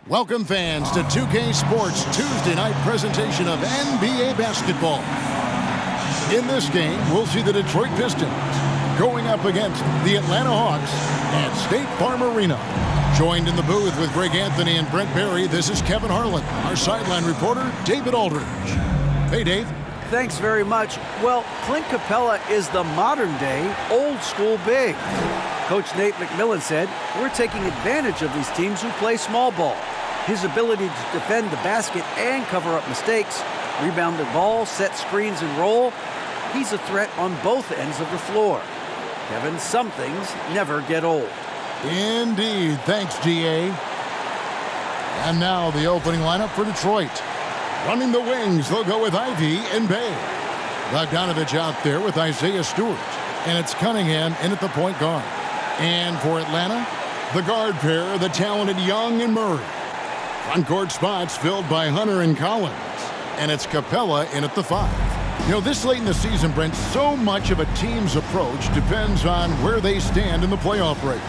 Welcome fans to 2K Sports Tuesday night presentation of NBA basketball. In this game, we'll see the Detroit Pistons going up against the Atlanta Hawks at State Farm Arena. Joined in the booth with Greg Anthony and Brent Barry, this is Kevin Harlan. Our sideline reporter, David Aldridge. Hey, Dave. Thanks very much. Well, Clint Capella is the modern-day, old-school big. Coach Nate McMillan said, "We're taking advantage of these teams who play small ball." His ability to defend the basket and cover up mistakes, rebound the ball, set screens, and roll, he's a threat on both ends of the floor. Kevin, some things never get old. Indeed. Thanks, GA. And now the opening lineup for Detroit. Running the wings, they'll go with Ivy and Bay. Bogdanovich out there with Isaiah Stewart. And it's Cunningham in at the point guard. And for Atlanta, the guard pair, the talented Young and Murray. Front court spots filled by Hunter and Collins. And it's Capella in at the 5. You know, this late in the season, Brent, so much of a team's approach depends on where they stand in the playoff race.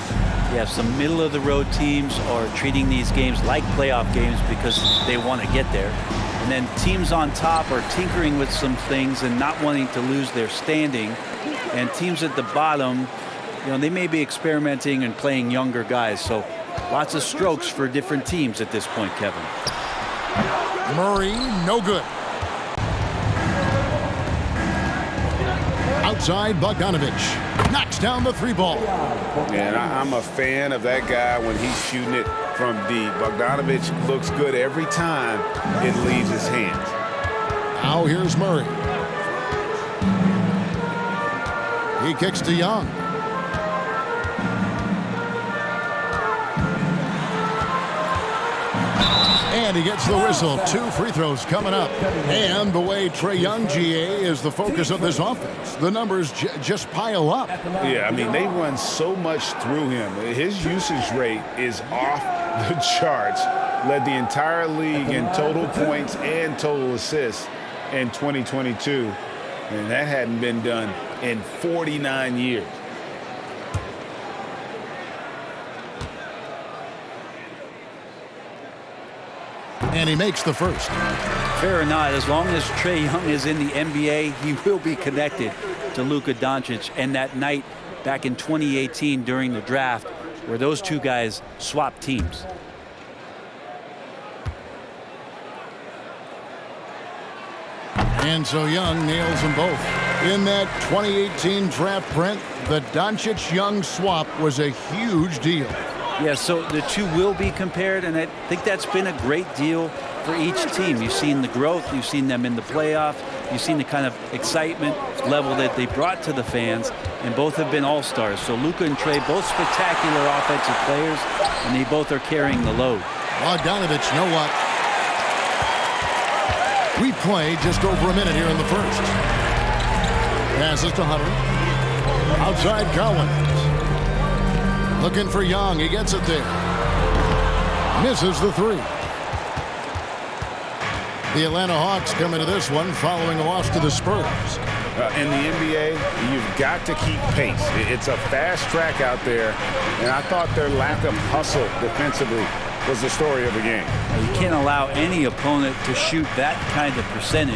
Yeah, some middle-of-the-road teams are treating these games like playoff games because they want to get there. And then teams on top are tinkering with some things and not wanting to lose their standing. And teams at the bottom, you know, they may be experimenting and playing younger guys. So lots of strokes for different teams at this point, Kevin. Murray, no good. Outside, Bogdanovich knocks down the 3 ball. Man, I'm a fan of that guy when he's shooting it from deep. Bogdanovich looks good every time it leaves his hands. Now here's Murray. He kicks to Young. And he gets the whistle. 2 free throws coming up. And the way Trae Young, GA, is the focus of this offense. The numbers just pile up. Yeah, I mean, they run so much through him. His usage rate is off the charts. Led the entire league in total points and total assists in 2022. And that hadn't been done in 49 years. And he makes the first. Fair or not, as long as Trae Young is in the NBA, he will be connected to Luka Doncic. And that night back in 2018 during the draft where those two guys swapped teams. And so Young nails them both. In that 2018 draft, Brent, the Doncic-Young swap was a huge deal. Yeah, so the two will be compared, and I think that's been a great deal for each team. You've seen the growth, you've seen them in the playoffs, you've seen the kind of excitement level that they brought to the fans, and both have been all-stars. So Luka and Trae, both spectacular offensive players, and they both are carrying the load. Bogdanovich, you know what? We play just over a minute here in the first. Passes to Hunter. Outside Collins. Looking for Young. He gets it there. Misses the 3. The Atlanta Hawks come into this one following a loss to the Spurs. In the NBA, you've got to keep pace. It's a fast track out there, and I thought their lack of hustle defensively was the story of the game. You can't allow any opponent to shoot that kind of percentage.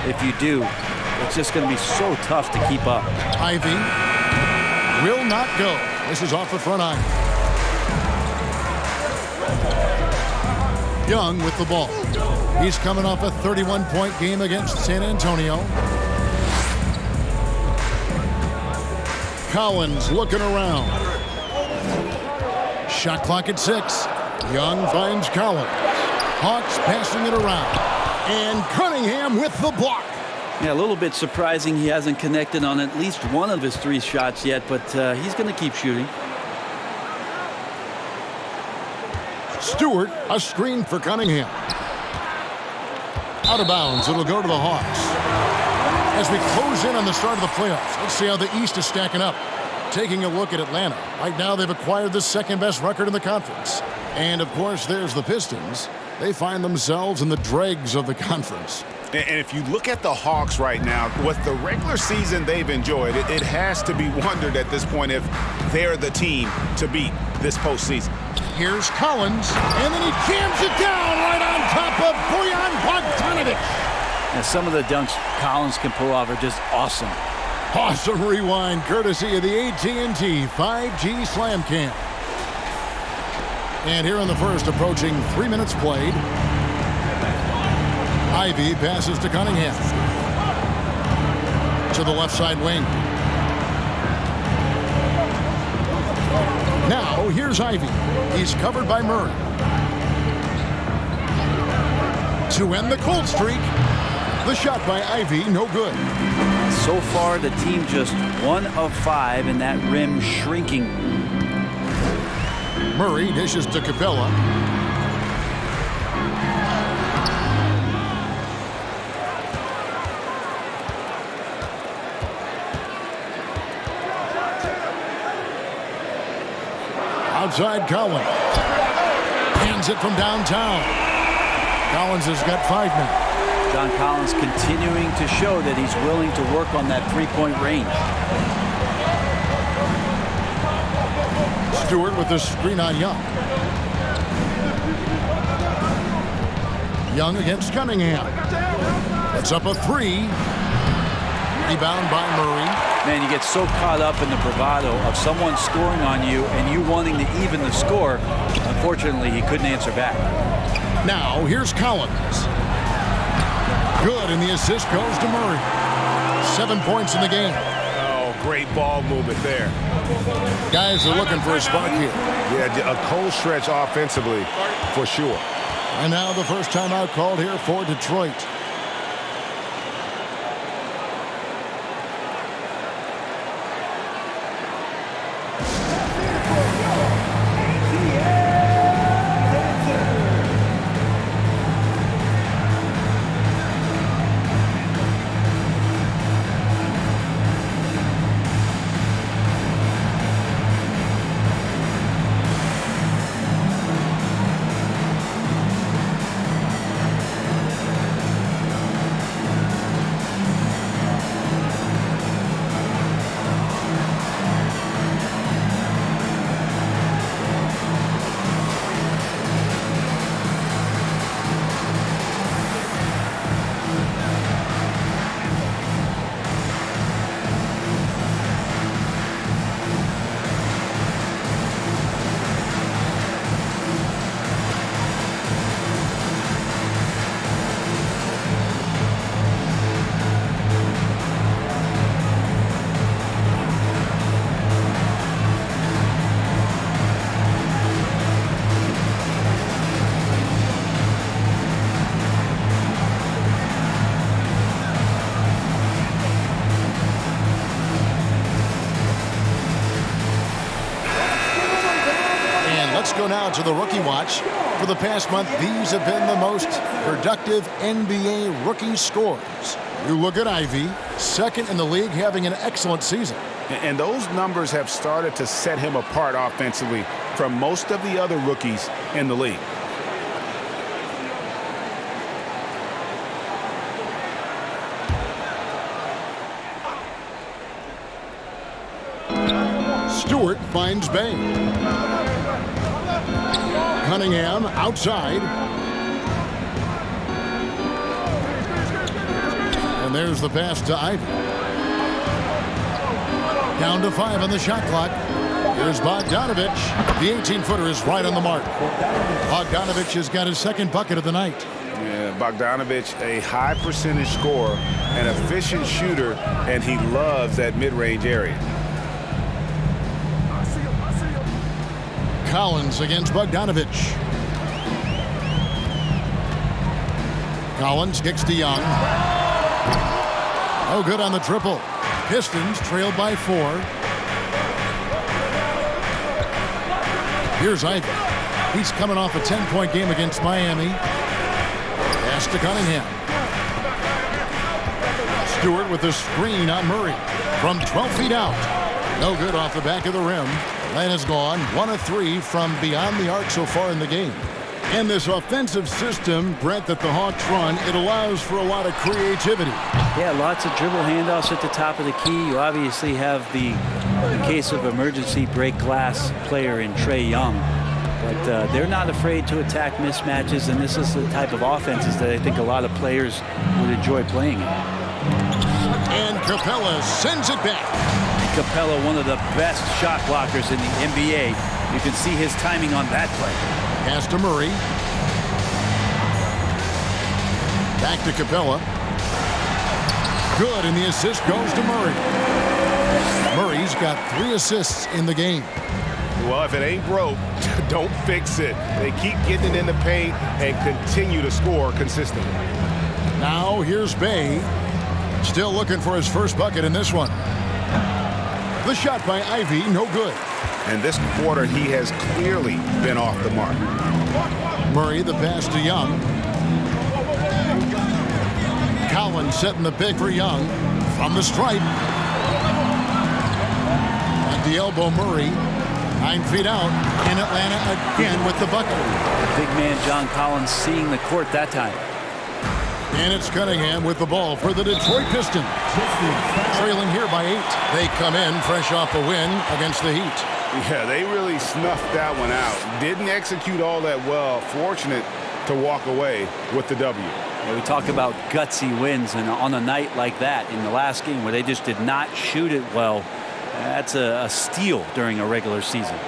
If you do, it's just going to be so tough to keep up. Ivy will not go. This is off the front iron. Young with the ball. He's coming off a 31-point game against San Antonio. Collins looking around. Shot clock at 6. Young finds Collins. Hawks passing it around. And Cunningham with the block. Yeah, a little bit surprising he hasn't connected on at least one of his 3 shots yet, but he's going to keep shooting. Stewart, a screen for Cunningham. Out of bounds, it'll go to the Hawks. As we close in on the start of the playoffs, let's see how the East is stacking up. Taking a look at Atlanta. Right now, they've acquired the 2nd-best record in the conference. And, of course, there's the Pistons. They find themselves in the dregs of the conference. And if you look at the Hawks right now, with the regular season they've enjoyed, it has to be wondered at this point if they're the team to beat this postseason. Here's Collins, and then he jams it down right on top of Bojan Bogdanovic. And some of the dunks Collins can pull off are just awesome. Awesome rewind, courtesy of the AT&T 5G Slam Cam. And here in the first, approaching 3 minutes played. Ivy passes to Cunningham. To the left side wing. Now, here's Ivy. He's covered by Murray. To end the cold streak, the shot by Ivy, no good. So far, the team just 1 of 5 in that rim shrinking. Murray dishes to Capella. Outside Collins. Hands it from downtown. Collins has got 5 now. John Collins continuing to show that he's willing to work on that three-point range. Stewart with the screen on Young. Young against Cunningham. It's up a 3. Rebound by Murray. Man, you get so caught up in the bravado of someone scoring on you and you wanting to even the score. Unfortunately, he couldn't answer back. Now, here's Collins. Good, and the assist goes to Murray. 7 points in the game. Oh, great ball movement there. Guys are looking for a spark here. Yeah, a cold stretch offensively, for sure. And now the first timeout called here for Detroit. Let's go now to the rookie watch. For the past month, these have been the most productive NBA rookie scores. You look at Ivy, second in the league, having an excellent season. And those numbers have started to set him apart offensively from most of the other rookies in the league. Stewart finds Bay. Cunningham outside. And there's the pass to Ivy. Down to 5 on the shot clock. Here's Bogdanovic. The 18-footer is right on the mark. Bogdanovic has got his second bucket of the night. Yeah, Bogdanovic, a high percentage scorer, an efficient shooter, and he loves that mid-range area. Collins against Bogdanovic. Collins kicks to Young. Oh, good on the triple. Pistons trailed by 4. Here's Ivy. He's coming off a 10-point game against Miami. Pass to Cunningham. Stewart with the screen on Murray from 12 feet out. No good off the back of the rim. Land is gone. 1 of 3 from beyond the arc so far in the game. And this offensive system, Brent, that the Hawks run, it allows for a lot of creativity. Yeah, lots of dribble handoffs at the top of the key. You obviously have the, in case of emergency, break glass player in Trae Young. But they're not afraid to attack mismatches, and this is the type of offenses that I think a lot of players would enjoy playing in. And Capella sends it back. Capella, one of the best shot blockers in the NBA. You can see his timing on that play. Pass to Murray. Back to Capella. Good, and the assist goes to Murray. Murray's got 3 assists in the game. Well, if it ain't broke, don't fix it. They keep getting it in the paint and continue to score consistently. Now here's Bay. Still looking for his first bucket in this one. The shot by Ivy, no good. And this quarter, he has clearly been off the mark. Murray, the pass to Young. Collins setting the pick for Young from the stripe. At the elbow, Murray. 9 feet out, in Atlanta again with the bucket. Big man John Collins seeing the court that time. And it's Cunningham with the ball for the Detroit Pistons. Trailing here by 8. They come in fresh off a win against the Heat. Yeah, they really snuffed that one out. Didn't execute all that well. Fortunate to walk away with the W. Yeah, we talk about gutsy wins, and on a night like that in the last game where they just did not shoot it well, that's a steal during a regular season.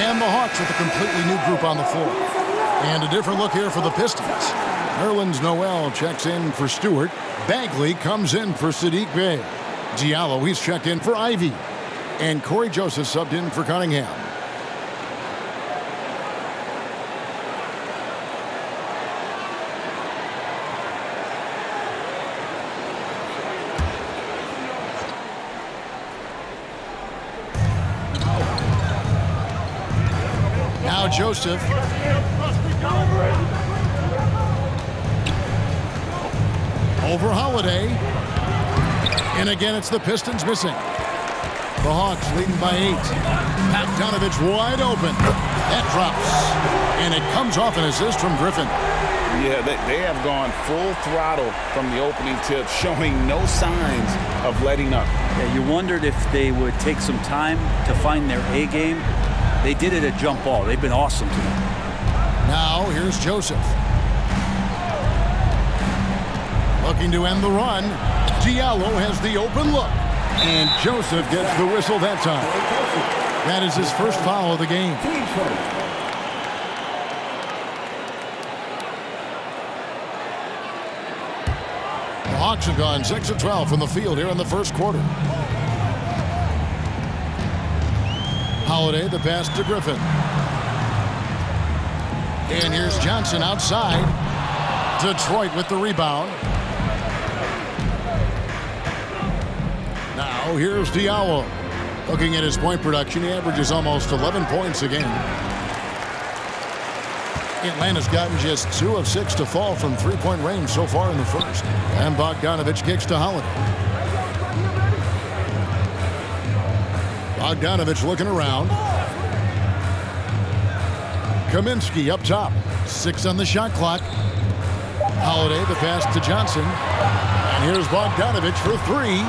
And the Hawks with a completely new group on the floor. And a different look here for the Pistons. Nerlens Noel checks in for Stewart. Bagley comes in for Sadiq Bey. Diallo, he's checked in for Ivy. And Corey Joseph subbed in for Cunningham. Now Joseph. Over Holiday. And again, it's the Pistons missing. The Hawks leading by 8. Bogdanovich wide open. That drops. And it comes off an assist from Griffin. Yeah, they have gone full throttle from the opening tip, showing no signs of letting up. Yeah, you wondered if they would take some time to find their A game. They did it at jump ball. They've been awesome tonight. Now here's Joseph. Looking to end the run. Diallo has the open look. And Joseph gets the whistle that time. That is his first foul of the game. The Hawks have gone 6 of 12 from the field here in the first quarter. Holiday, the pass to Griffin. And here's Johnson outside. Detroit with the rebound. Now here's Diallo. Looking at his point production, he averages almost 11 points a game. Atlanta's gotten just 2 of 6 to fall from three-point range so far in the first. And Bogdanovich kicks to Holiday. Bogdanovich looking around. Kaminsky up top. 6 on the shot clock. Holiday, the pass to Johnson. And here's Bogdanovich for 3.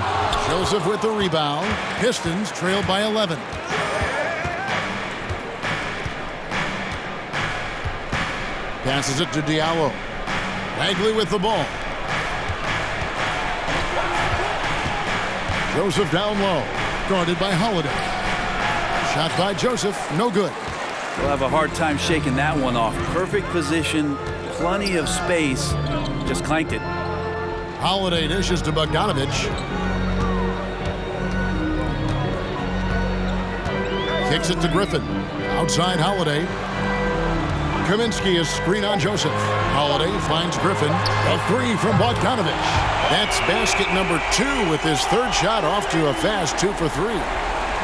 Joseph with the rebound. Pistons trailed by 11. Passes it to Diallo. Bagley with the ball. Joseph down low. Guarded by Holiday. Shot by Joseph. No good. We'll have a hard time shaking that one off. Perfect position. Plenty of space. Just clanked it. Holiday dishes to Bogdanovich. Kicks it to Griffin. Outside Holiday. Kaminsky is screen on Joseph. Holiday finds Griffin. A three from Bogdanovich. That's basket number 2 with his third shot off to a fast 2 for 3.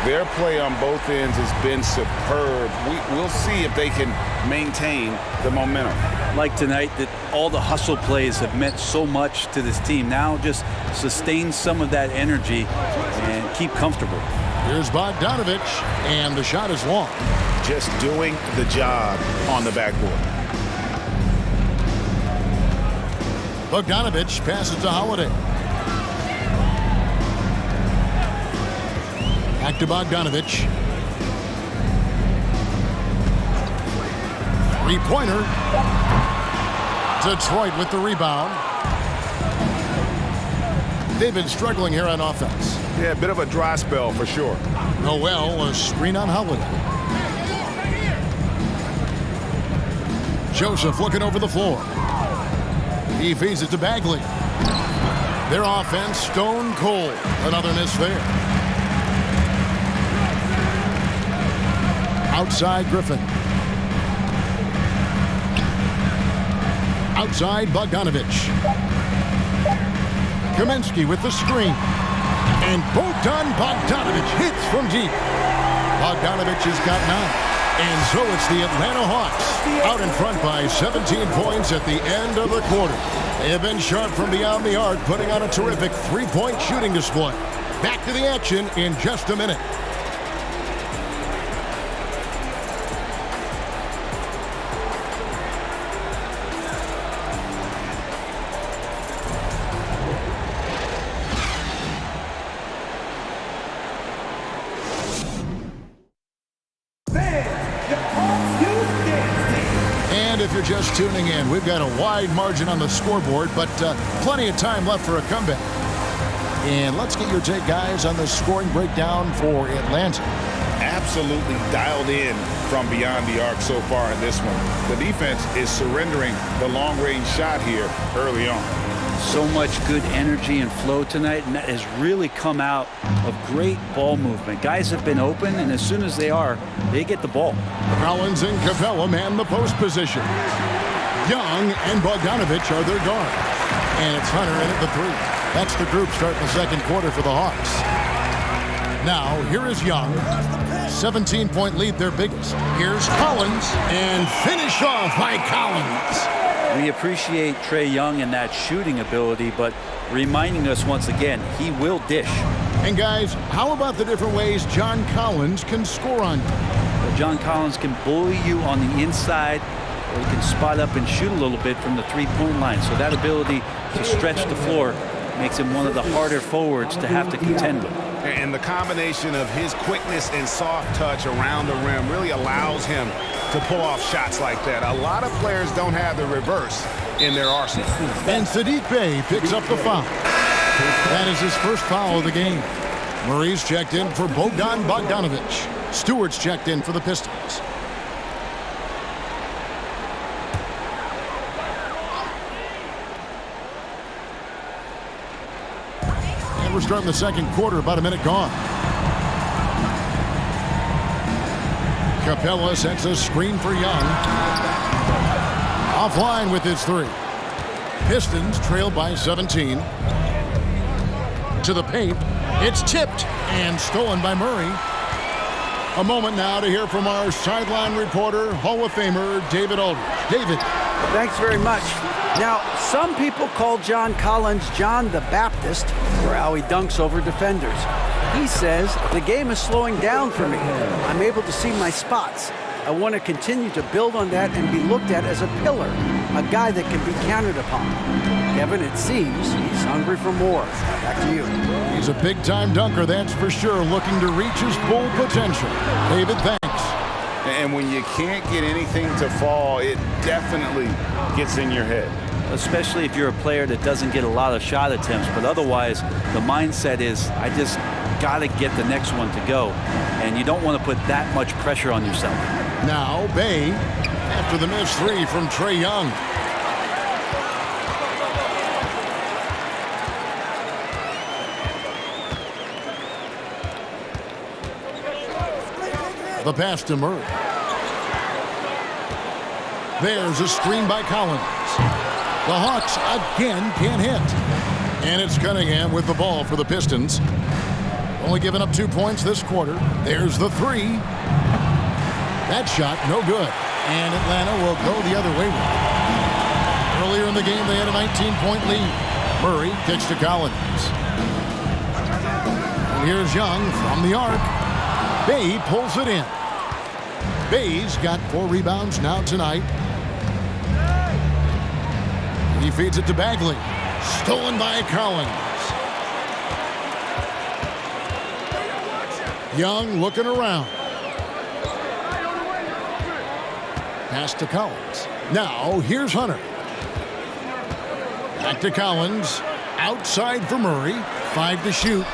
Their play on both ends has been superb. We'll see if they can maintain the momentum. Like tonight, that all the hustle plays have meant so much to this team. Now just sustain some of that energy and keep comfortable. Here's Bogdanovich, and the shot is long. Just doing the job on the backboard. Bogdanovich passes to Holiday. Back to Bogdanovich. Three-pointer. Detroit with the rebound. They've been struggling here on offense. Yeah, a bit of a dry spell for sure. Noel, a screen on Holiday. Joseph looking over the floor. He feeds it to Bagley. Their offense stone cold. Another miss there. Outside Griffin. Outside Bogdanovich. Kaminsky with the screen. And Bogdanovich hits from deep. Bogdanovich has got 9. And so it's the Atlanta Hawks out in front by 17 points at the end of the quarter. They have been sharp from beyond the arc, putting on a terrific three-point shooting display. Back to the action in just a minute. If you're just tuning in, we've got a wide margin on the scoreboard, but plenty of time left for a comeback. And let's get your take, guys, on the scoring breakdown for Atlanta. Absolutely dialed in from beyond the arc so far in this one. The defense is surrendering the long-range shot here early on. So much good energy and flow tonight, and that has really come out of great ball movement. Guys have been open, and as soon as they are, they get the ball. Collins and Capella man the post position. Young and Bogdanovich are their guard. And it's Hunter in at the 3. That's the group starting the second quarter for the Hawks. Now, here is Young. 17-point lead, their biggest. Here's Collins, and finished off by Collins. We appreciate Trae Young and that shooting ability, but reminding us once again, he will dish. And guys, how about the different ways John Collins can score on you? Well, John Collins can bully you on the inside, or he can spot up and shoot a little bit from the three-point line. So that ability to stretch the floor makes him one of the harder forwards to have to contend with. And the combination of his quickness and soft touch around the rim really allows him to pull off shots like that. A lot of players don't have the reverse in their arsenal. And Sadiq Bey picks up the foul. That is his first foul of the game. Murray's checked in for Bogdanovich. Stewart's checked in for the Pistons. And we're starting the second quarter, about a minute gone. Capella sets a screen for Young. Offline with his 3. Pistons trailed by 17. To the paint. It's tipped and stolen by Murray. A moment now to hear from our sideline reporter, Hall of Famer David Aldridge. David. Thanks very much. Now, some people call John Collins John the Baptist for how he dunks over defenders. He says, the game is slowing down for me. I'm able to see my spots. I want to continue to build on that and be looked at as a pillar, a guy that can be counted upon. Kevin, it seems he's hungry for more. Back to you. He's a big-time dunker, that's for sure, looking to reach his full potential. David, thanks. And And when you can't get anything to fall, it definitely gets in your head. Especially if you're a player that doesn't get a lot of shot attempts, but otherwise the mindset is, I just got to get the next one to go, and you don't want to put that much pressure on yourself. Now Bay after the missed three from Trae Young. The pass to Murray. There's a screen by Collins. The Hawks again can't hit. And it's Cunningham with the ball for the Pistons. Only giving up 2 points this quarter. There's the three. That shot, no good. And Atlanta will go the other way with it. Earlier in the game, they had a 19-point lead. Murray kicks to Collins. And here's Young from the arc. Bay pulls it in. Bay's got 4 rebounds now tonight. He feeds it to Bagley. Stolen by Collins. Young looking around. Pass to Collins. Now here's Hunter. Back to Collins. Outside for Murray. 5 to shoot.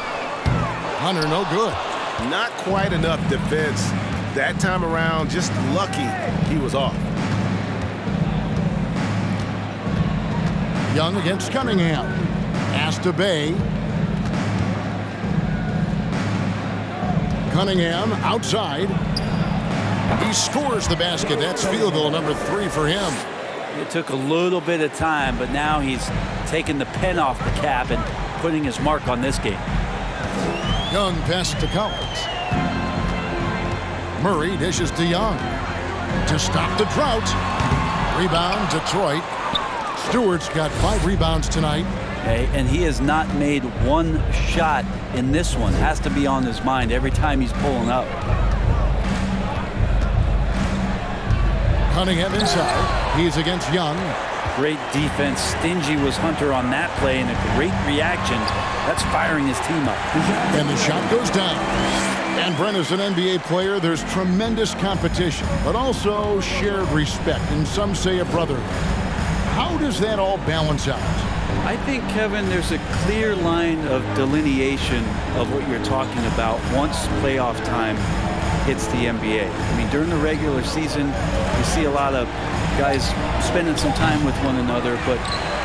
Hunter no good. Not quite enough defense that time around. Just lucky he was off. Young against Cunningham. Pass to Bay. Cunningham outside. He scores the basket. That's field goal number 3 for him. It took a little bit of time, but now he's taking the pen off the cap and putting his mark on this game. Young passes to Collins. Murray dishes to Young. To stop the drought. Rebound, Detroit. Stewart's got 5 rebounds tonight. Okay, and he has not made one shot in this one. Has to be on his mind every time he's pulling up. Cunningham inside. He's against Young. Great defense. Stingy was Hunter on that play, and a great reaction. That's firing his team up. And the shot goes down. And Brent, as an NBA player, there's tremendous competition, but also shared respect, and some say a brotherhood. How does that all balance out? I think, Kevin, there's a clear line of delineation of what you're talking about once playoff time hits the NBA. I mean, during the regular season, you see a lot of guys spending some time with one another, but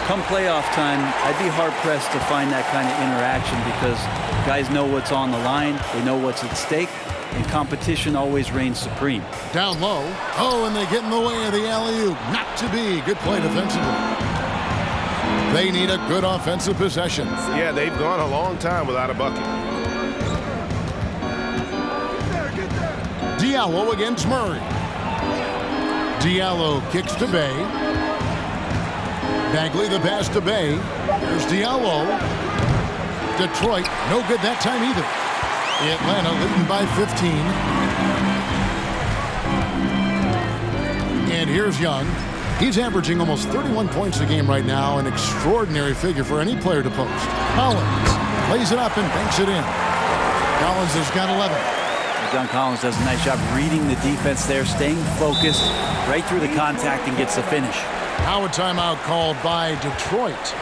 come playoff time, I'd be hard-pressed to find that kind of interaction because guys know what's on the line, they know what's at stake, and competition always reigns supreme. Down low. Oh, and they get in the way of the alley-oop. Not to be. Good play defensively. They need a good offensive possession. Yeah, they've gone a long time without a bucket. Diallo against Murray. Diallo kicks to Bay. Bagley the pass to Bay. There's Diallo. Detroit, no good that time either. Atlanta leading by 15. And here's Young. He's averaging almost 31 points a game right now, an extraordinary figure for any player to post. Collins lays it up and banks it in. Collins has got 11. John Collins does a nice job reading the defense there, staying focused right through the contact and gets the finish. Now a timeout called by Detroit.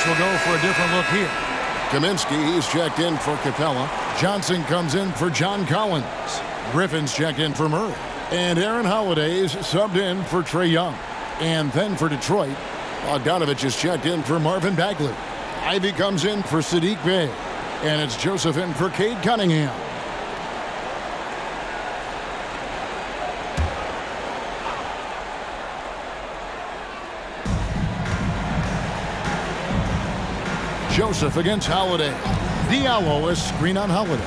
will go for a different look here. Kaminsky, he's checked in for Capella. Johnson comes in for John Collins. Griffin's checked in for Murray. And Aaron Holiday's subbed in for Trae Young. And then for Detroit, Bogdanovich is checked in for Marvin Bagley. Ivy comes in for Sadiq Bey. And it's Joseph in for Cade Cunningham. Joseph against Holiday. Diallo is screen on Holiday.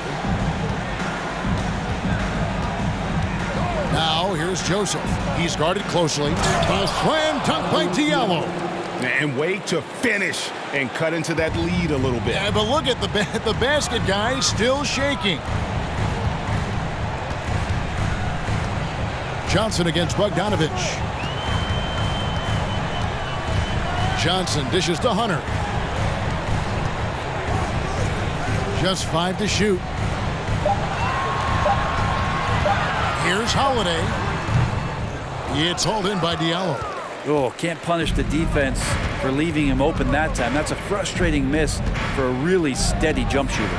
Now here's Joseph. He's guarded closely. A slam dunk by Diallo. And wait to finish and cut into that lead a little bit. Yeah, but look at the basket guy still shaking. Johnson against Bogdanovich. Johnson dishes to Hunter. Just 5 to shoot. Here's Holiday. It's hauled in by Diallo. Oh, can't punish the defense for leaving him open that time. That's a frustrating miss for a really steady jump shooter.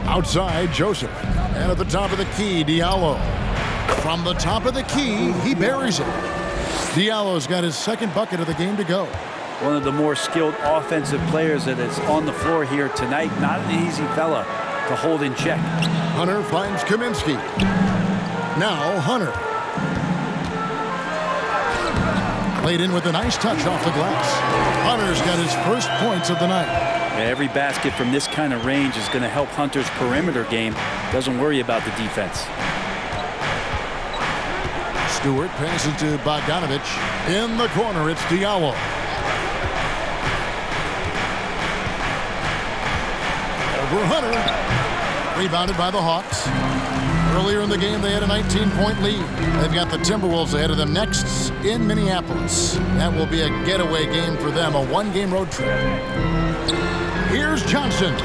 Outside, Joseph. And at the top of the key, Diallo. From the top of the key, he buries it. Diallo's got his second bucket of the game to go. One of the more skilled offensive players that is on the floor here tonight. Not an easy fella to hold in check. Hunter finds Kaminsky. Now Hunter. Played in with a nice touch off the glass. Hunter's got his first points of the night. Every basket from this kind of range is going to help Hunter's perimeter game. Doesn't worry about the defense. Stewart passes to Bogdanovich. In the corner, it's Diallo. Over Hunter. Rebounded by the Hawks. Earlier in the game, they had a 19-point lead. They've got the Timberwolves ahead of them next in Minneapolis. That will be a getaway game for them, a one-game road trip. Here's Johnson.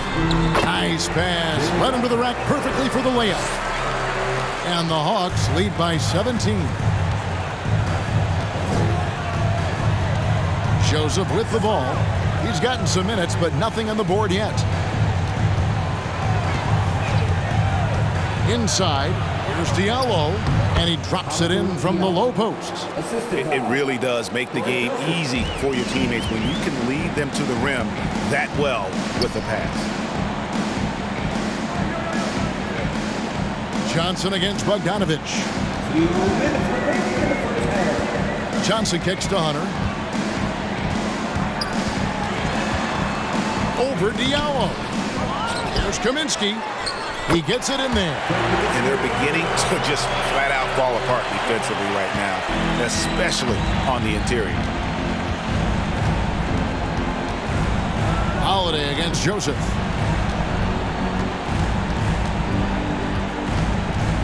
Nice pass. Led him to the rack perfectly for the layup. And the Hawks lead by 17. Joseph with the ball. He's gotten some minutes, but nothing on the board yet. Inside, here's Diallo, and he drops it in from the low post. It really does make the game easy for your teammates when you can lead them to the rim that well with a pass. Johnson against Bogdanovich. Johnson kicks to Hunter. Over Diallo. Here's Kaminsky. He gets it in there. And they're beginning to just flat out fall apart defensively right now, especially on the interior. Holiday against Joseph.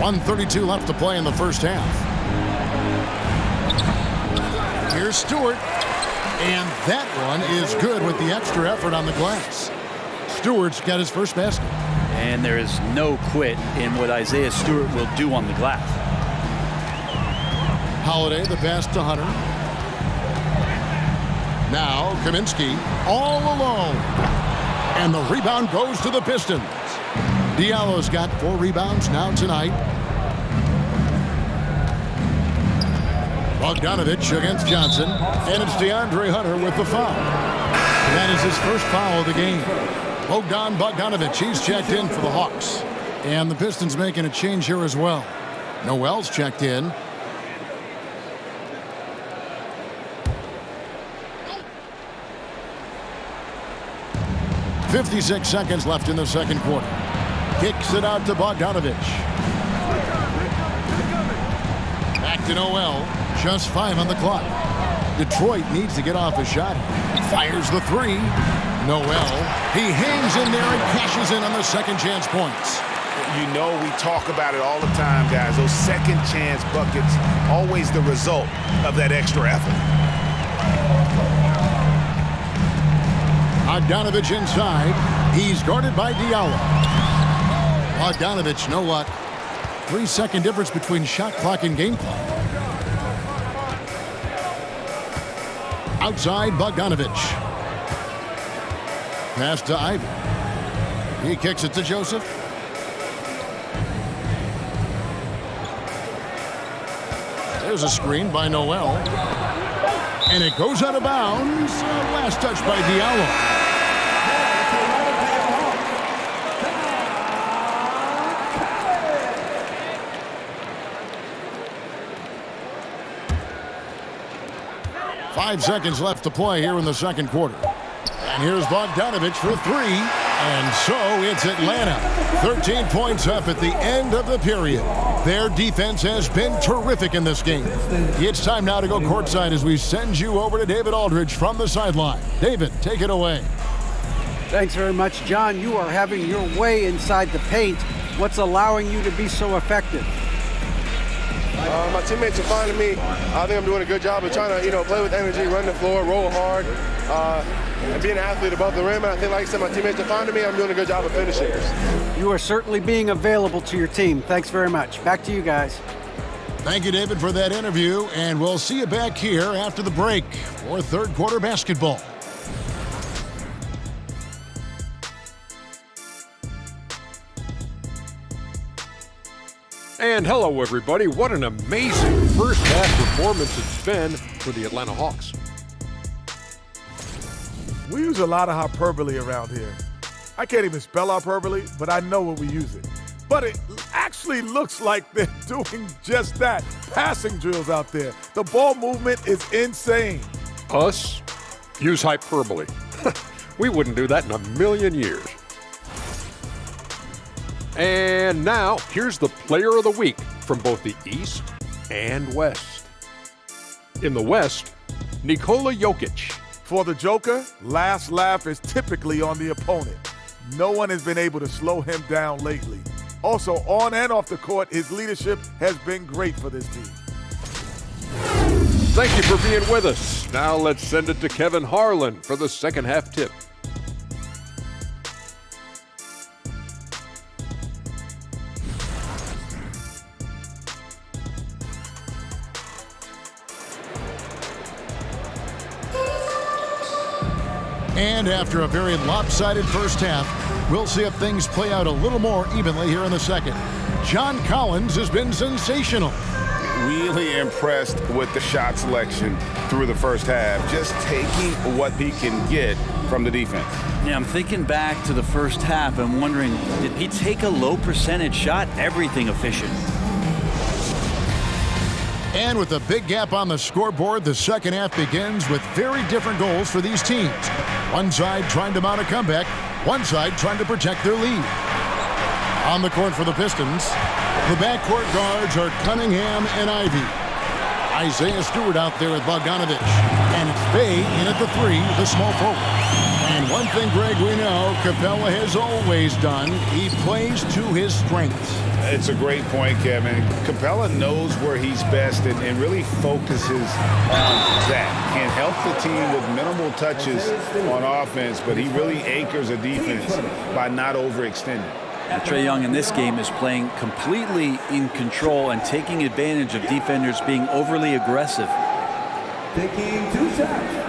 1:32 left to play in the first half. Here's Stewart. And that one is good with the extra effort on the glass. Stewart's got his first basket. And there is no quit in what Isaiah Stewart will do on the glass. Holiday, the pass to Hunter. Now Kaminsky all alone. And the rebound goes to the Pistons. Diallo's got 4 rebounds now tonight. Bogdanovich against Johnson. And it's DeAndre Hunter with the foul. That is his first foul of the game. Bogdanovich, he's checked in for the Hawks. And the Pistons making a change here as well. Noel's checked in. .56 seconds left in the second quarter. Kicks it out to Bogdanovich. Back to Noel. Just 5 on the clock. Detroit needs to get off a shot. Fires the 3. Noel, he hangs in there and cashes in on the second chance points. You know we talk about it all the time, guys. Those second chance buckets, always the result of that extra effort. Bogdanovich inside. He's guarded by Diallo. Bogdanovich, no luck. 3-second difference between shot clock and game clock. Outside, Bogdanovich. Pass to Ivy. He kicks it to Joseph. There's a screen by Noel. And it goes out of bounds. Last touch by Diallo. Five seconds left to play here in the second quarter. And here's Bogdanovich for three. And so it's Atlanta. 13 points up at the end of the period. Their defense has been terrific in this game. It's time now to go courtside as we send you over to David Aldridge from the sideline. David, take it away. Thanks very much, John. You are having your way inside the paint. What's allowing you to be so effective? My teammates are finding me. I think I'm doing a good job of trying to, play with energy, run the floor, roll hard, and be an athlete above the rim. And I think, like I said, my teammates are finding me. I'm doing a good job of finishing. You are certainly being available to your team. Thanks very much. Back to you guys. Thank you, David, for that interview. And we'll see you back here after the break for third quarter basketball. And hello, everybody. What an amazing first half performance it's been for the Atlanta Hawks. We use a lot of hyperbole around here. I can't even spell hyperbole, but I know when we use it. But it actually looks like they're doing just that. Passing drills out there. The ball movement is insane. Us use hyperbole. We wouldn't do that in a million years. And now, here's the player of the week from both the East and West. In the West, Nikola Jokic. For the Joker, last laugh is typically on the opponent. No one has been able to slow him down lately. Also, on and off the court, his leadership has been great for this team. Thank you for being with us. Now let's send it to Kevin Harlan for the second half tip. And after a very lopsided first half, we'll see if things play out a little more evenly here in the second. John Collins has been sensational. Really impressed with the shot selection through the first half, just taking what he can get from the defense. Yeah, I'm thinking back to the first half and wondering, did he take a low percentage shot? Everything efficient. And with a big gap on the scoreboard, the second half begins with very different goals for these teams. One side trying to mount a comeback, one side trying to protect their lead. On the court for the Pistons, the backcourt guards are Cunningham and Ivy. Isaiah Stewart out there with Bogdanovich. And it's Bey in at the three, the small forward. And one thing, Greg, we know Capella has always done, he plays to his strengths. It's a great point, Kevin. Capella knows where he's best and really focuses on that. Can help the team with minimal touches on offense, but he really anchors a defense by not overextending. Trae Young in this game is playing completely in control and taking advantage of defenders being overly aggressive. Taking 2 shots.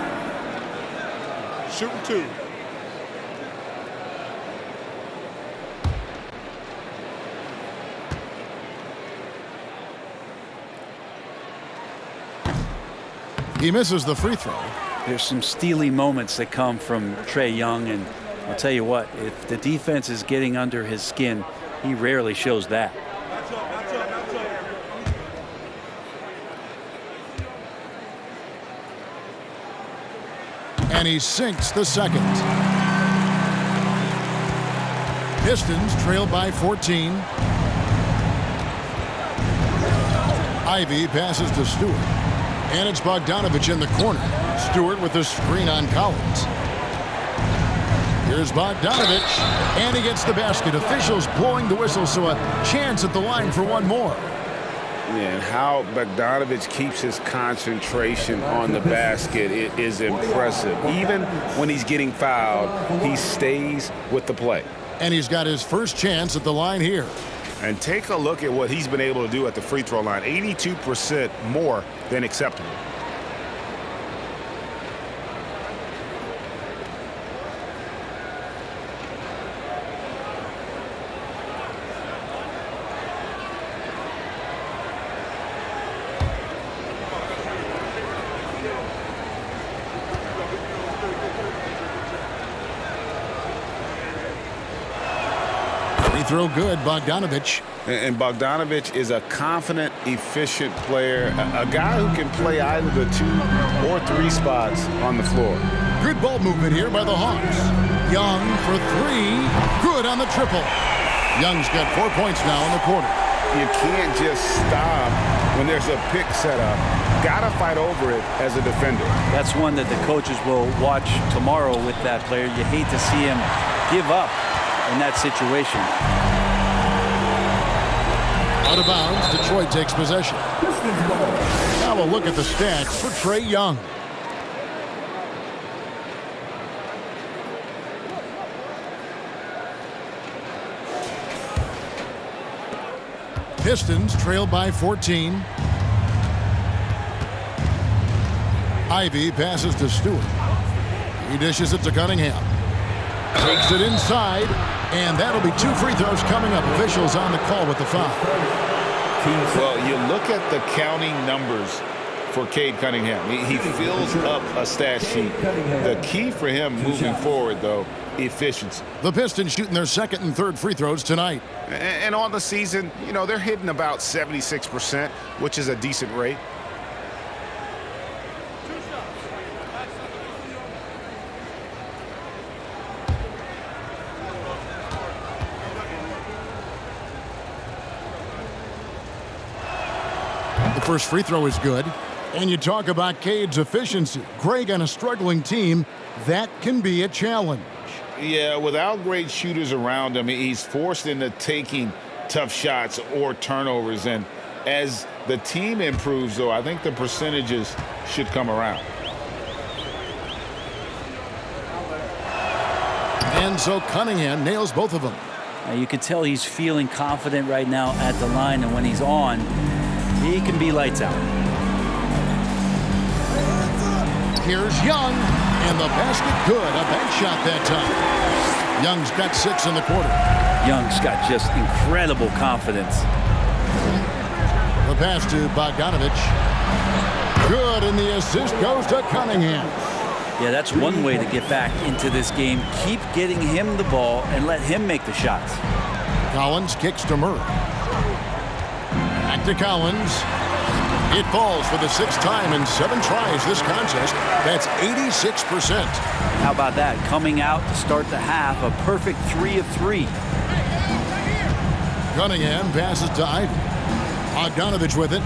Shooting 2. He misses the free throw. There's some steely moments that come from Trae Young, and I'll tell you what, if the defense is getting under his skin, he rarely shows that. And he sinks the second. Pistons trail by 14. Ivy passes to Stewart. And it's Bogdanovich in the corner. Stewart with the screen on Collins. Here's Bogdanovich, and he gets the basket. Officials blowing the whistle, so a chance at the line for one more. And how Bogdanovich keeps his concentration on the basket is impressive. Even when he's getting fouled, he stays with the play. And he's got his first chance at the line here. And take a look at what he's been able to do at the free throw line. 82% more than acceptable. throw good, Bogdanovich. And Bogdanovich is a confident, efficient player, a guy who can play either the 2 or 3 spots on the floor. Good ball movement here by the Hawks. Young for 3. Good on the triple. Young's got 4 points now in the quarter. You can't just stop when there's a pick set up. Gotta fight over it as a defender. That's one that the coaches will watch tomorrow with that player. You hate to see him give up in that situation. Out of bounds, Detroit takes possession. Now a look at the stats for Trae Young. Pistons trail by 14. Ivy passes to Stewart. He dishes it to Cunningham. Takes it inside, and that'll be 2 free throws coming up. Officials on the call with the foul. Well, you look at the counting numbers for Cade Cunningham. He fills up a stat sheet. The key for him moving forward, though, efficiency. The Pistons shooting their 2nd and 3rd free throws tonight. And on the season, you know, they're hitting about 76%, which is a decent rate. The first free throw is good. And you talk about Cade's efficiency. Greg, on a struggling team, that can be a challenge. Yeah, without great shooters around him, he's forced into taking tough shots or turnovers. And as the team improves, though, I think the percentages should come around. And so Cunningham nails both of them. You can tell he's feeling confident right now at the line, and when he's on, he can be lights out. Here's Young, and the basket good. A bank shot that time. Young's got 6 in the quarter. Young's got just incredible confidence. The pass to Bogdanovich. Good, and the assist goes to Cunningham. Yeah, that's one way to get back into this game. Keep getting him the ball and let him make the shots. Collins kicks to Murray. Back to Collins. It falls for the 6th time in 7 tries this contest. That's 86%. How about that? Coming out to start the half, a perfect 3 of 3. Cunningham passes to Ivy. Bogdanovich with it.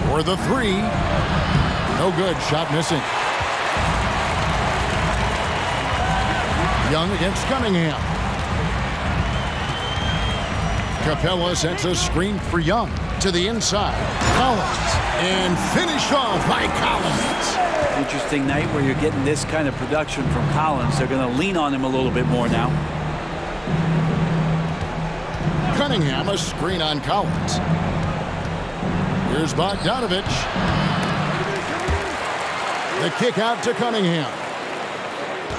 For the 3. No good. Shot missing. Young against Cunningham. Capella sets a screen for Young. To the inside. Collins. And finished off by Collins. Interesting night where you're getting this kind of production from Collins. They're going to lean on him a little bit more now. Cunningham, a screen on Collins. Here's Bogdanovich. The kick out to Cunningham.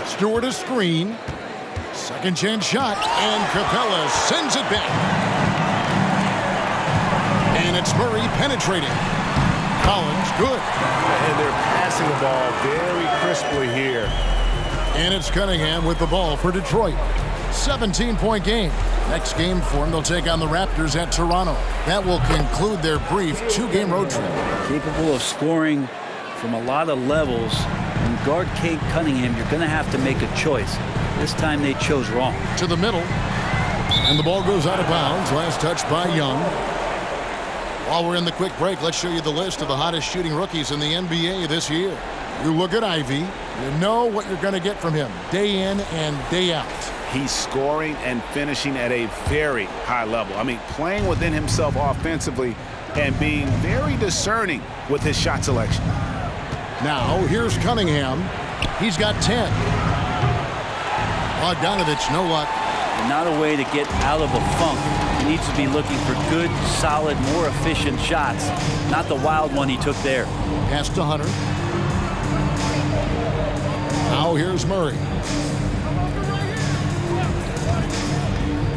Stewart a screen. Second chance shot. And Capella sends it back. And it's Murray penetrating. Collins, good. And they're passing the ball very crisply here. And it's Cunningham with the ball for Detroit. 17-point game. Next game for them, they'll take on the Raptors at Toronto. That will conclude their brief 2-game road trip. Capable of scoring from a lot of levels. When you guard Cade Cunningham, you're going to have to make a choice. This time they chose wrong. To the middle. And the ball goes out of bounds. Last touch by Young. While we're in the quick break, let's show you the list of the hottest shooting rookies in the NBA this year. You look at Ivy, you know what you're going to get from him day in and day out. He's scoring and finishing at a very high level. I mean, playing within himself offensively and being very discerning with his shot selection. Now, here's Cunningham. He's got 10. Bogdanovich, no luck. Not a way to get out of a funk. He needs to be looking for good, solid, more efficient shots. Not the wild one he took there. Pass to Hunter. Now here's Murray.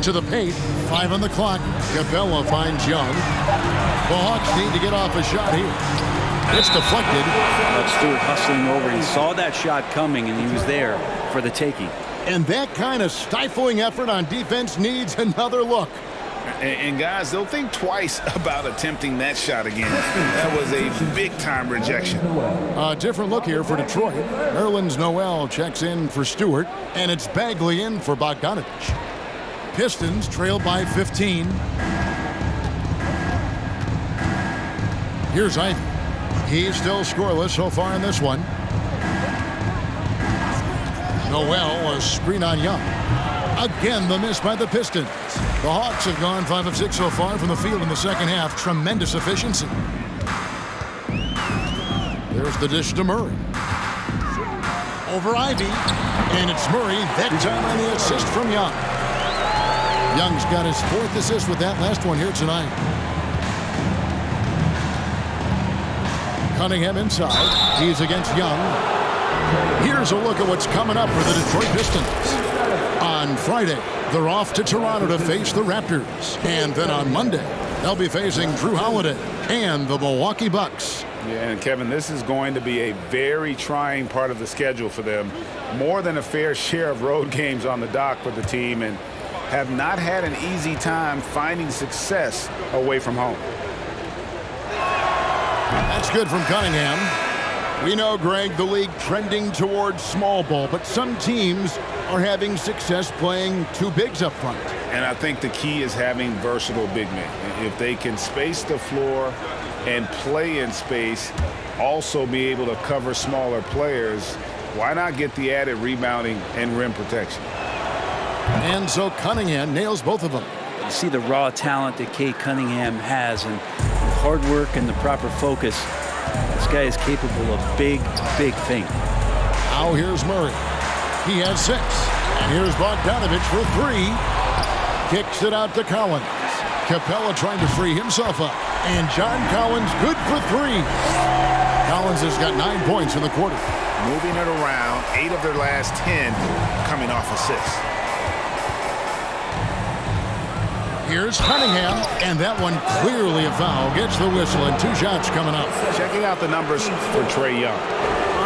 To the paint. 5 on the clock. Capella finds Young. The Hawks need to get off a shot here. It's deflected. But Stewart hustling over. He saw that shot coming, and he was there for the taking. And that kind of stifling effort on defense needs another look. And guys, they'll think twice about attempting that shot again. That was a big-time rejection. A different look here for Detroit. Nerlens Noel checks in for Stewart, and it's Bagley in for Bogdanovich. Pistons trail by 15. Here's Ivy. He's still scoreless so far in this one. Noel, a screen on Young. Again, the miss by the Pistons. The Hawks have gone 5 of 6 so far from the field in the second half. Tremendous efficiency. There's the dish to Murray. Over Ivy. And it's Murray, that time on the assist from Young. Young's got his 4th assist with that last one here tonight. Cunningham inside. He's against Young. Here's a look at what's coming up for the Detroit Pistons. On Friday, they're off to Toronto to face the Raptors. And then on Monday, they'll be facing Drew Holiday and the Milwaukee Bucks. Yeah, and Kevin, this is going to be a very trying part of the schedule for them. More than a fair share of road games on the dock for the team, and have not had an easy time finding success away from home. That's good from Cunningham. We know, Greg, the league trending towards small ball, but some teams are having success playing two bigs up front. And I think the key is having versatile big men. If they can space the floor and play in space, also be able to cover smaller players, why not get the added rebounding and rim protection? And so Cunningham nails both of them. You see the raw talent that Cade Cunningham has, and with hard work and the proper focus, this guy is capable of big, big things. Now here's Murray. He has 6. And here's Bogdanovich for 3. Kicks it out to Collins. Capella trying to free himself up. And John Collins good for 3. Collins has got 9 points in the quarter. Moving it around, 8 of their last 10 coming off assists. Here's Cunningham, and that one clearly a foul. Gets the whistle, and 2 shots coming up. Checking out the numbers for Trae Young.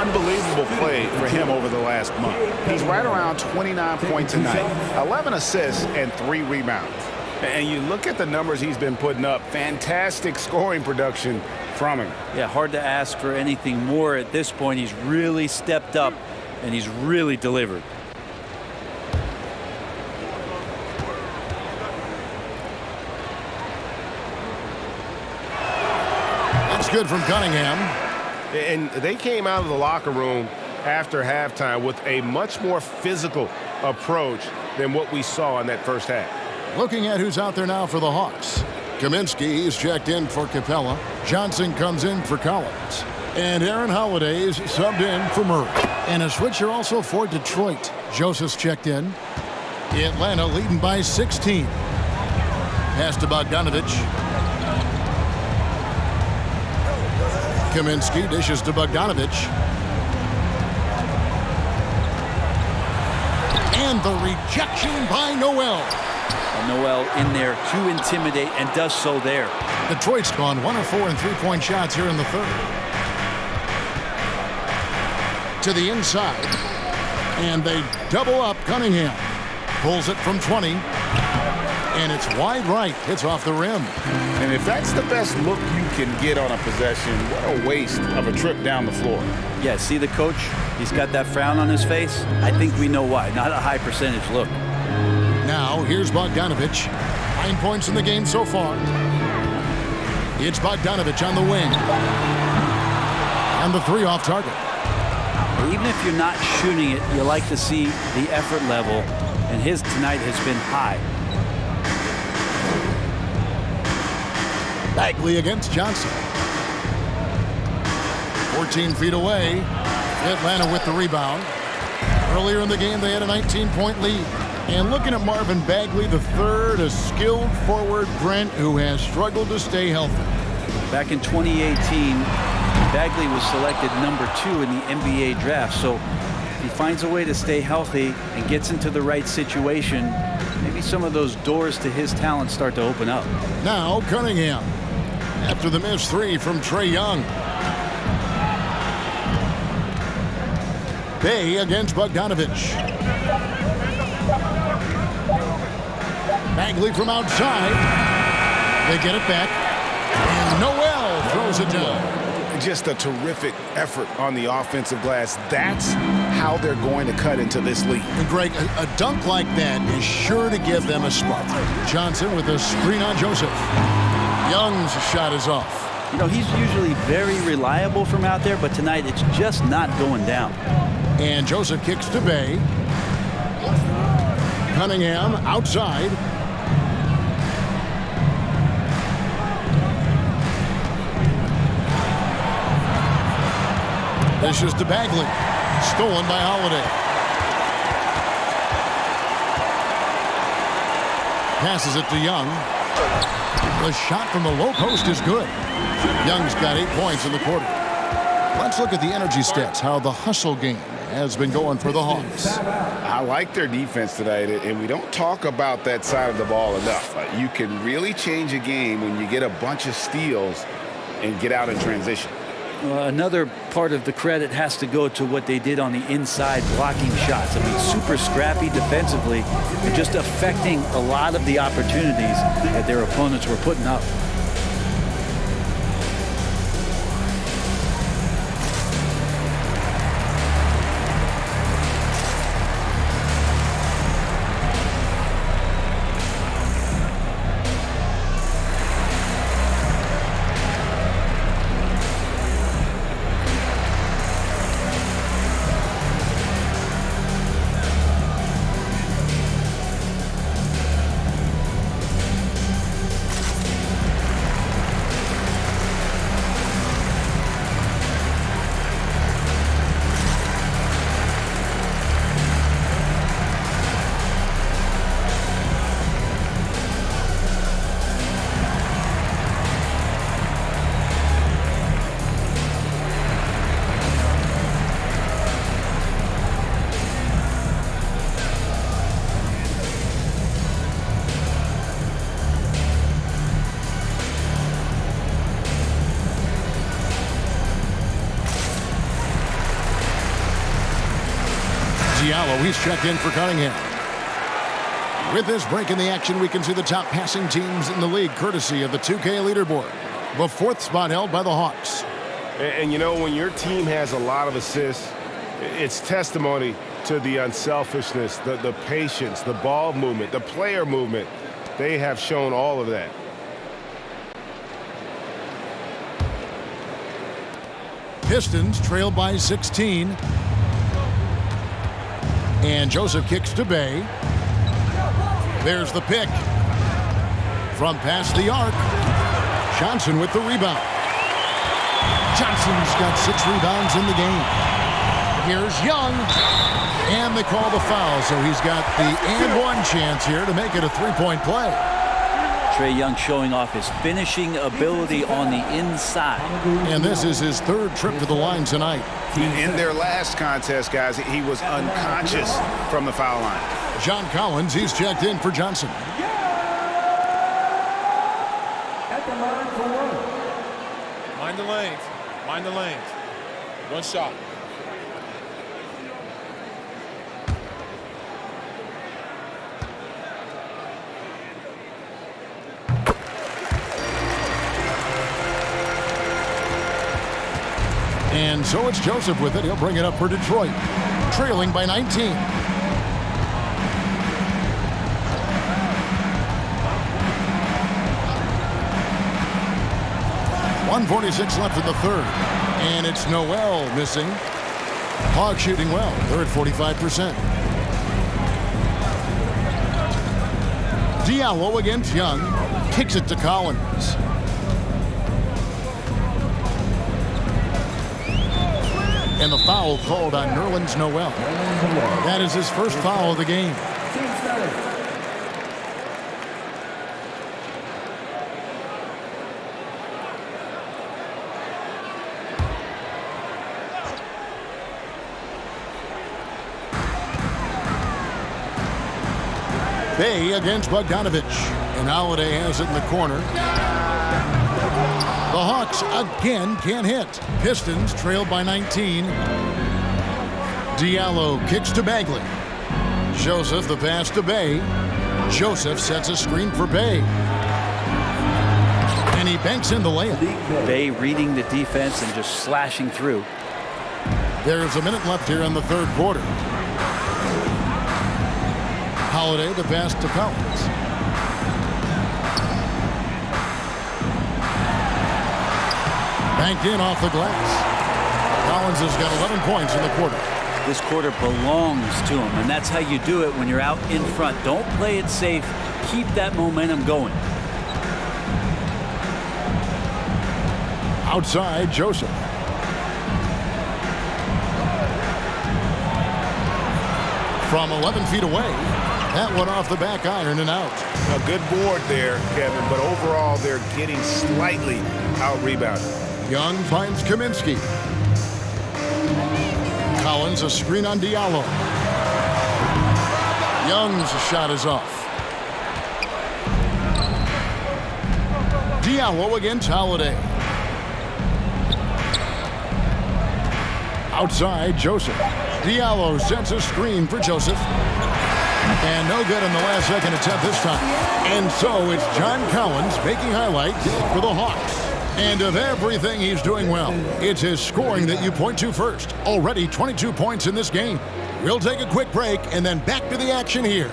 Unbelievable play for him over the last month. He's right around 29 points a night, 11 assists, and 3 rebounds. And you look at the numbers he's been putting up, fantastic scoring production from him. Yeah, hard to ask for anything more at this point. He's really stepped up, and he's really delivered. Good from Cunningham. And they came out of the locker room after halftime with a much more physical approach than what we saw in that first half. Looking at who's out there now for the Hawks. Kaminsky is checked in for Capella. Johnson comes in for Collins. And Aaron Holiday's subbed in for Murray. And a switcher also for Detroit. Joseph's checked in. Atlanta leading by 16. Pass to Bogdanovich. Kaminsky dishes to Bogdanovich. And the rejection by Noel. And Noel in there to intimidate, and does so there. Detroit's gone 1 of 4 in 3-point shots here in the third. To the inside. And they double up Cunningham. Pulls it from 20. And it's wide right. It's off the rim. And if that's the best look you can get on a possession, what a waste of a trip down the floor. Yeah, see the coach? He's got that frown on his face. I think we know why. Not a high percentage look. Now, here's Bogdanovich. 9 points in the game so far. It's Bogdanovich on the wing. And the 3 off target. Even if you're not shooting it, you like to see the effort level. And his tonight has been high. Bagley against Johnson. 14 feet away. Atlanta with the rebound. Earlier in the game, they had a 19-point lead. And looking at Marvin Bagley, the third, a skilled forward, Brent, who has struggled to stay healthy. Back in 2018, Bagley was selected number 2 in the NBA draft. So if he finds a way to stay healthy and gets into the right situation, maybe some of those doors to his talent start to open up. Now Cunningham. After the missed 3 from Trae Young. Bay against Bogdanovich. Bagley from outside. They get it back. And Noel throws it down. Just a terrific effort on the offensive glass. That's how they're going to cut into this league. And Greg, a dunk like that is sure to give them a spark. Johnson with a screen on Joseph. Young's shot is off. You know, he's usually very reliable from out there, but tonight it's just not going down. And Joseph kicks to Bay. Cunningham outside. This is to Bagley. Stolen by Holiday. Passes it to Young. The shot from the low post is good. Young's got 8 points in the quarter. Let's look at the energy stats, how the hustle game has been going for the Hawks. I like their defense tonight, and we don't talk about that side of the ball enough. You can really change a game when you get a bunch of steals and get out in transition. Another part of the credit has to go to what they did on the inside blocking shots. I mean, super scrappy defensively and just affecting a lot of the opportunities that their opponents were putting up. He's checked in for Cunningham. With this break in the action, we can see the top passing teams in the league, courtesy of the 2K leaderboard. The 4th spot held by the Hawks. And you know, when your team has a lot of assists, it's testimony to the unselfishness, the patience, the ball movement, the player movement. They have shown all of that. Pistons trail by 16. And Joseph kicks to Bay. There's the pick. From past the arc. Johnson with the rebound. Johnson's got 6 rebounds in the game. Here's Young. And they call the foul, so he's got the and one chance here to make it a 3-point play. Trae Young showing off his finishing ability on the inside. And this is his 3rd trip to the line tonight. In their last contest, guys, he was unconscious from the foul line. John Collins, he's checked in for Johnson. At the line for one. Mind the lanes. Mind the lanes. One shot. And so it's Joseph with it. He'll bring it up for Detroit, trailing by 19. .146 left in the 3rd. And it's Noel missing. Hawks shooting well. They're at 45%. Diallo against Young. Kicks it to Collins. And the foul called on Nerlens Noel. That is his first foul of the game. Bay against Bogdanovich. And Holiday has it in the corner. The Hawks again can't hit. Pistons trailed by 19. Diallo kicks to Bagley. Joseph the pass to Bay. Joseph sets a screen for Bay. And he banks in the layup. Bay reading the defense and just slashing through. There's a minute left here in the third quarter. Holiday the pass to Collins. Banked in off the glass. Collins has got 11 points in the quarter. This quarter belongs to him, and that's how you do it when you're out in front. Don't play it safe. Keep that momentum going. Outside, Joseph. From 11 feet away, that one off the back iron and out. A good board there, Kevin, but overall they're getting slightly out-rebounded. Young finds Kaminsky. Collins a screen on Diallo. Young's shot is off. Diallo against Holiday. Outside, Joseph. Diallo sets a screen for Joseph. And no good in the last second attempt this time. And so it's John Collins making highlights for the Hawks. And of everything he's doing well, it's his scoring that you point to first. Already 22 points in this game. We'll take a quick break and then back to the action here.